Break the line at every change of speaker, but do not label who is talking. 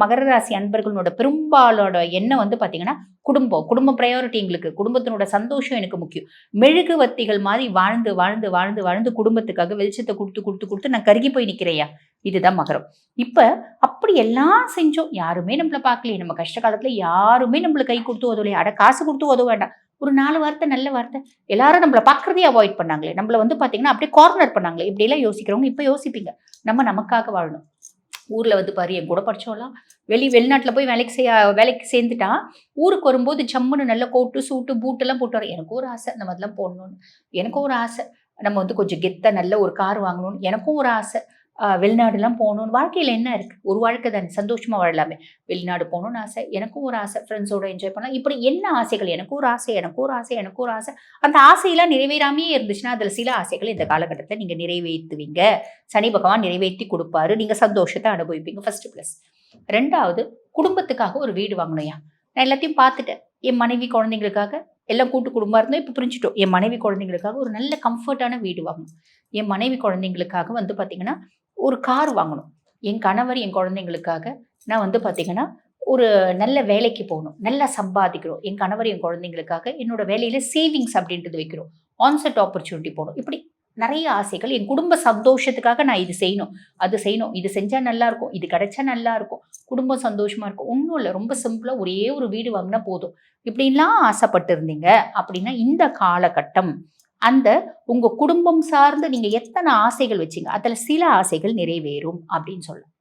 மகர ராசி அன்பர்களோட பெரும்பாலோட எண்ணம் வந்து பாத்தீங்கன்னா குடும்ப ப்ரையாரிட்டி. எங்களுக்கு குடும்பத்தினோட சந்தோஷம் எனக்கு முக்கியம். மெழுகுவர்த்திகள் மாதிரி வாழ்ந்து வாழ்ந்து வாழ்ந்து வாழ்ந்து குடும்பத்துக்காக வெளிச்சத்தை கொடுத்து கொடுத்து கொடுத்து நான் கருகி போய் நிக்கிறையா. இதுதான் மகரம். இப்ப அப்படி எல்லாம் செஞ்சோம், யாருமே நம்மள பார்க்கலையே. நம்ம கஷ்ட காலத்துல யாருமே நம்மள கை கொடுத்து உதவலையே. அட காசு கொடுத்து உதவ வேண்டாம், ஒரு 4 வார்த்தை நல்ல வார்த்தை. எல்லாரும் நம்மள பாக்குறதே அவாய்ட் பண்ணாங்களே, நம்மள வந்து பாத்தீங்கன்னா அப்படியே கார்னர் பண்ணாங்களே. இப்படி எல்லாம் யோசிக்கிறவங்க இப்ப யோசிப்பீங்க, நம்ம நமக்காக வாழணும். ஊர்ல வந்து பாரு, என் கூட படிச்சோம்லாம் வெளிநாட்டுல போய் வேலைக்கு சேர்ந்துட்டான். ஊருக்கு வரும்போது ஜம்முன்னு நல்ல கோட்டு சூட்டு பூட்டு எல்லாம் போட்டு வர. எனக்கும் ஒரு ஆசை நம்ம அதெல்லாம் போடணும்னு. எனக்கும் ஒரு ஆசை நம்ம வந்து கொஞ்சம் கெத்தா நல்ல ஒரு கார் வாங்கணும்னு. எனக்கும் ஒரு ஆசை வெளிநாடுலாம் போகணும்னு. வாழ்க்கையில என்ன இருக்கு, ஒரு வாழ்க்கை தானே, சந்தோஷமா வாழலாமே. வெளிநாடு போகணும்னு ஆசை, எனக்கும் ஒரு ஆசை. ஃப்ரெண்ட்ஸோட என்ஜாய் பண்ணலாம். இப்படி என்ன ஆசைகள், எனக்கும் ஒரு ஆசை, எனக்கும் ஒரு ஆசை, எனக்கும் ஒரு ஆசை. அந்த ஆசையெல்லாம் நிறைவேறாமையே இருந்துச்சுன்னா அதுல சில ஆசைகள் இந்த காலகட்டத்தில் நீங்க நிறைவேற்றுவீங்க. சனி பகவான் நிறைவேற்றி கொடுப்பாரு. நீங்க சந்தோஷத்தை அனுபவிப்பீங்க. First plus. ரெண்டாவது, குடும்பத்துக்காக ஒரு வீடு வாங்கணும்யா. நான் எல்லாத்தையும் பார்த்துட்டேன். என் மனைவி குழந்தைங்களுக்காக எல்லாம் கூட்டு குடும்பமா இருந்தோம். இப்போ புரிஞ்சுட்டோம். என் மனைவி குழந்தைங்களுக்காக ஒரு நல்ல கம்ஃபர்டான வீடு வாங்கணும். என் மனைவி குழந்தைங்களுக்காக வந்து பாத்தீங்கன்னா ஒரு கார் வாங்கணும். என் கணவர் என் குழந்தைங்களுக்காக நான் வந்து பாத்தீங்கன்னா ஒரு நல்ல வேலைக்கு போகணும், நல்லா சம்பாதிக்கிறோம். என் கணவர் என் குழந்தைங்களுக்காக என்னோட வேலையில சேவிங்ஸ் அப்படின்றது வைக்கிறோம். ஆன்செட் ஆப்பர்ச்சுனிட்டி போகணும். இப்படி நிறைய ஆசைகள். என் குடும்ப சந்தோஷத்துக்காக நான் இது செய்யணும், அது செய்யணும், இது செஞ்சா நல்லா இருக்கும், இது கிடைச்சா நல்லா இருக்கும், குடும்பம் சந்தோஷமா இருக்கும். ஒன்றும் இல்லை, ரொம்ப சிம்பிளா ஒரே ஒரு வீடு வாங்கினா போதும். இப்படிலாம் ஆசைப்பட்டு இருந்தீங்க அப்படின்னா இந்த காலகட்டம் அந்த உங்க குடும்பம் சார்ந்து நீங்க எத்தனை ஆசைகள் வச்சீங்க அதுல சில ஆசைகள் நிறைவேறும் அப்படின்னு சொல்லலாம்.